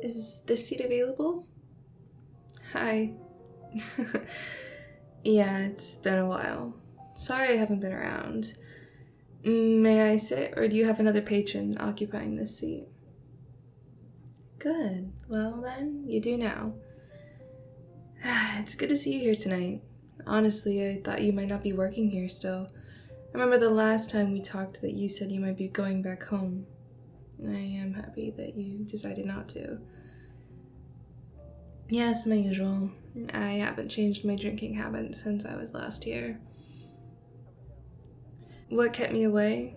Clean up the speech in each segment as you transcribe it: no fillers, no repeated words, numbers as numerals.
Is this seat available? Hi. Yeah, it's been a while. Sorry I haven't been around. May I sit, or do you have another patron occupying this seat? Good. Well then, you do now. It's good to see you here tonight. Honestly, I thought you might not be working here still. I remember the last time we talked that you said you might be going back home. I am happy that you decided not to. Yes, my usual. I haven't changed my drinking habit since I was last here. What kept me away?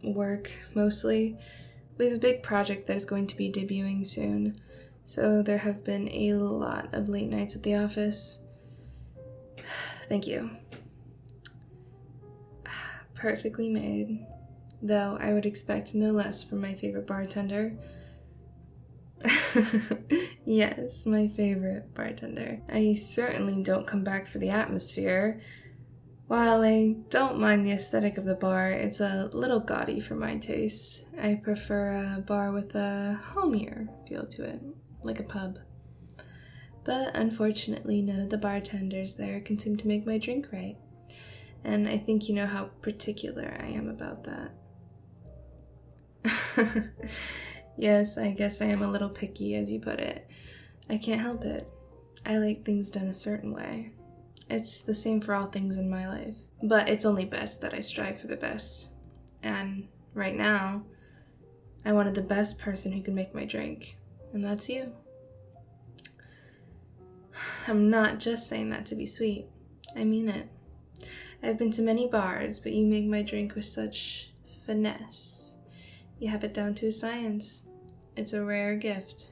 Work, mostly. We have a big project that is going to be debuting soon, so there have been a lot of late nights at the office. Thank you. Perfectly made. Though I would expect no less from my favorite bartender. Yes, my favorite bartender. I certainly don't come back for the atmosphere. While I don't mind the aesthetic of the bar, it's a little gaudy for my taste. I prefer a bar with a homier feel to it, like a pub. But unfortunately, none of the bartenders there can seem to make my drink right. And I think you know how particular I am about that. Yes, I guess I am a little picky, as you put it. I can't help it. I like things done a certain way. It's the same for all things in my life. But it's only best that I strive for the best. And right now, I wanted the best person who can make my drink. And that's you. I'm not just saying that to be sweet. I mean it. I've been to many bars, but you make my drink with such finesse. You have it down to a science. It's a rare gift.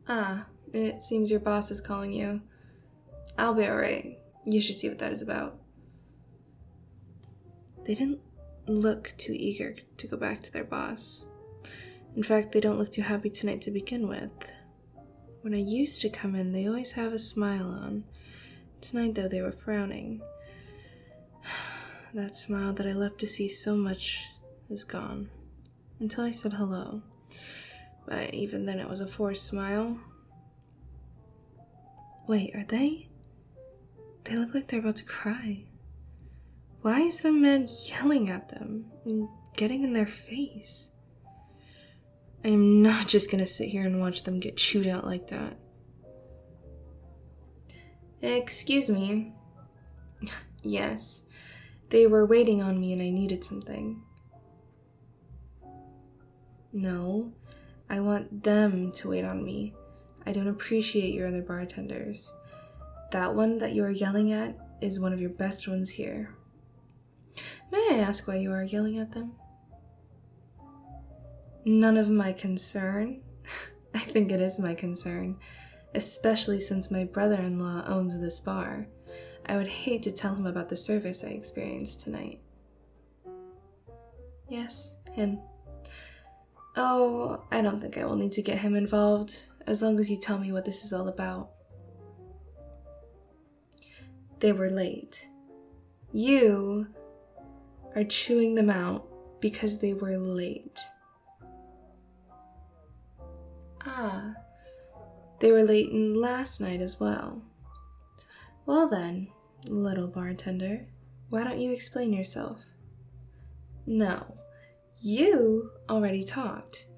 Ah, it seems your boss is calling you. I'll be alright. You should see what that is about. They didn't look too eager to go back to their boss. In fact, they don't look too happy tonight to begin with. When I used to come in, they always have a smile on. Tonight, though, they were frowning. That smile that I loved to see so much is gone. Until I said hello. But even then, it was a forced smile. Wait, are they? They look like they're about to cry. Why is the man yelling at them and getting in their face? I am not just gonna sit here and watch them get chewed out like that. Excuse me. Yes, they were waiting on me and I needed something. No, I want them to wait on me. I don't appreciate your other bartenders. That one that you are yelling at is one of your best ones here. May I ask why you are yelling at them? None of my concern. I think it is my concern, especially since my brother-in-law owns this bar. I would hate to tell him about the service I experienced tonight. Yes, him. Oh, I don't think I will need to get him involved, as long as you tell me what this is all about. They were late. You are chewing them out because they were late. Ah, they were late last night as well. Well then, little bartender, why don't you explain yourself? No, you already talked.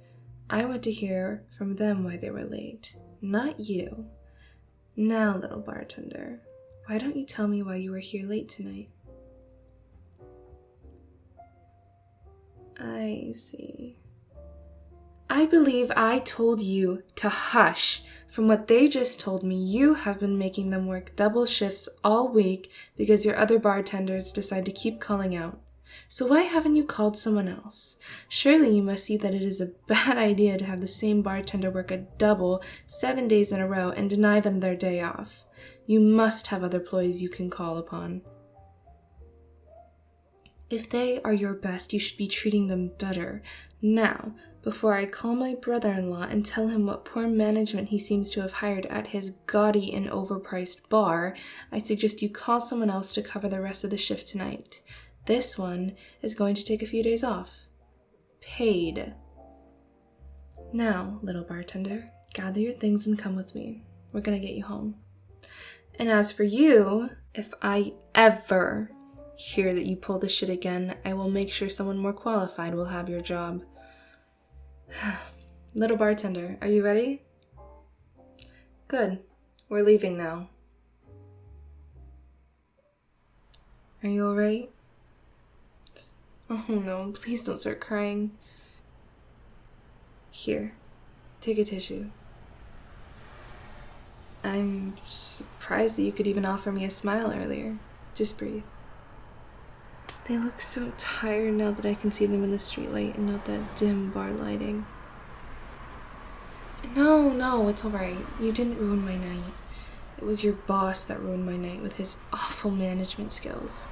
I want to hear from them why they were late, not you. Now, little bartender, why don't you tell me why you were here late tonight? I see. I believe I told you to hush. From what they just told me, you have been making them work double shifts all week because your other bartenders decide to keep calling out. So why haven't you called someone else? Surely you must see that it is a bad idea to have the same bartender work a double 7 days in a row and deny them their day off. You must have other employees you can call upon. If they are your best, you should be treating them better. Now, before I call my brother-in-law and tell him what poor management he seems to have hired at his gaudy and overpriced bar, I suggest you call someone else to cover the rest of the shift tonight. This one is going to take a few days off. Paid. Now, little bartender, gather your things and come with me. We're gonna get you home. And as for you, if I ever hear that you pull this shit again, I will make sure someone more qualified will have your job. Little bartender, are you ready? Good. We're leaving now. Are you alright? Oh no, please don't start crying. Here, take a tissue. I'm surprised that you could even offer me a smile earlier. Just breathe. They look so tired now that I can see them in the streetlight and not that dim bar lighting. No, it's alright. You didn't ruin my night. It was your boss that ruined my night with his awful management skills.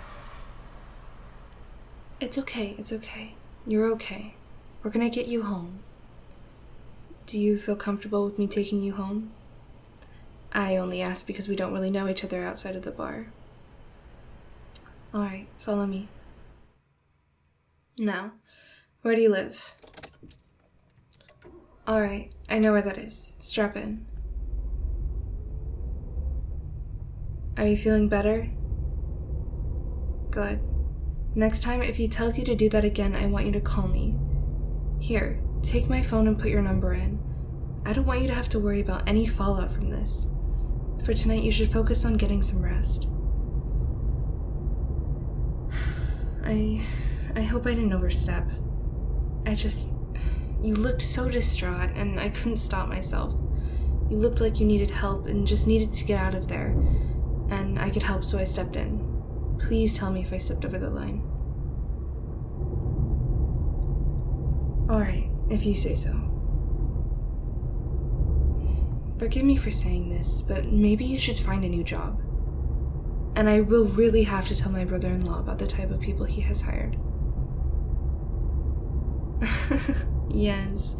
It's okay. You're okay. We're gonna get you home. Do you feel comfortable with me taking you home? I only ask because we don't really know each other outside of the bar. Alright, follow me. Now, where do you live? Alright, I know where that is. Strap in. Are you feeling better? Good. Next time, if he tells you to do that again, I want you to call me. Here, take my phone and put your number in. I don't want you to have to worry about any fallout from this. For tonight, you should focus on getting some rest. I hope I didn't overstep. You looked so distraught, and I couldn't stop myself. You looked like you needed help and just needed to get out of there, and I could help, so I stepped in. Please tell me if I stepped over the line. Alright, if you say so. Forgive me for saying this, but maybe you should find a new job. And I will really have to tell my brother-in-law about the type of people he has hired. Yes,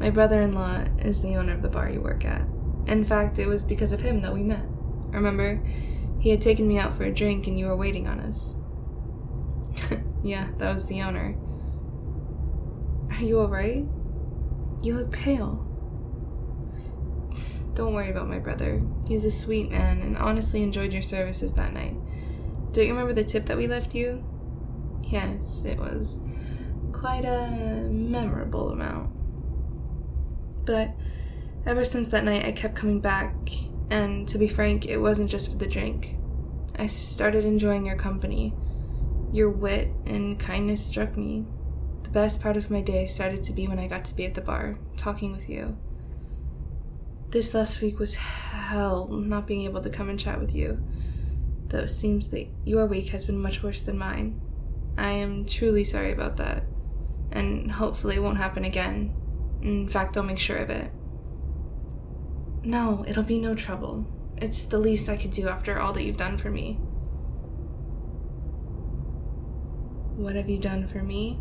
my brother-in-law is the owner of the bar you work at. In fact, it was because of him that we met. Remember? He had taken me out for a drink and you were waiting on us. Yeah, that was the owner. Are you alright? You look pale. Don't worry about my brother. He's a sweet man and honestly enjoyed your services that night. Don't you remember the tip that we left you? Yes, it was quite a memorable amount. But ever since that night, I kept coming back, and to be frank, it wasn't just for the drink. I started enjoying your company. Your wit and kindness struck me. The best part of my day started to be when I got to be at the bar, talking with you. This last week was hell, not being able to come and chat with you, though it seems that your week has been much worse than mine. I am truly sorry about that, and hopefully it won't happen again. In fact, I'll make sure of it. No, it'll be no trouble. It's the least I could do after all that you've done for me. What have you done for me?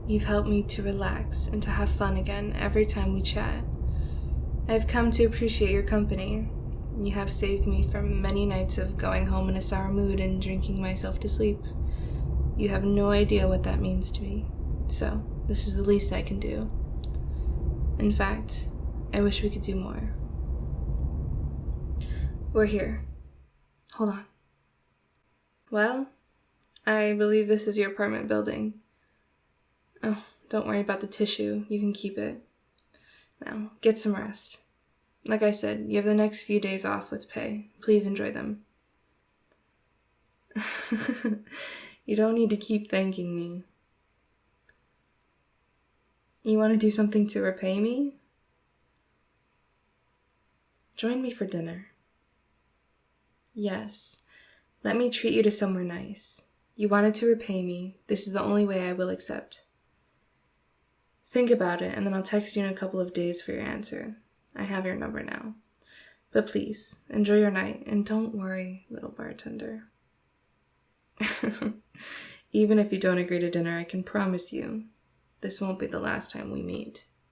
You've helped me to relax and to have fun again every time we chat. I've come to appreciate your company. You have saved me from many nights of going home in a sour mood and drinking myself to sleep. You have no idea what that means to me. So, this is the least I can do. In fact, I wish we could do more. We're here. Hold on. Well, I believe this is your apartment building. Oh, don't worry about the tissue. You can keep it. Now, get some rest. Like I said, you have the next few days off with pay. Please enjoy them. You don't need to keep thanking me. You want to do something to repay me? Join me for dinner. Yes, let me treat you to somewhere nice. You wanted to repay me. This is the only way I will accept. Think about it, and then I'll text you in a couple of days for your answer. I have your number now. But please, enjoy your night, and don't worry, little bartender. Even if you don't agree to dinner, I can promise you, this won't be the last time we meet.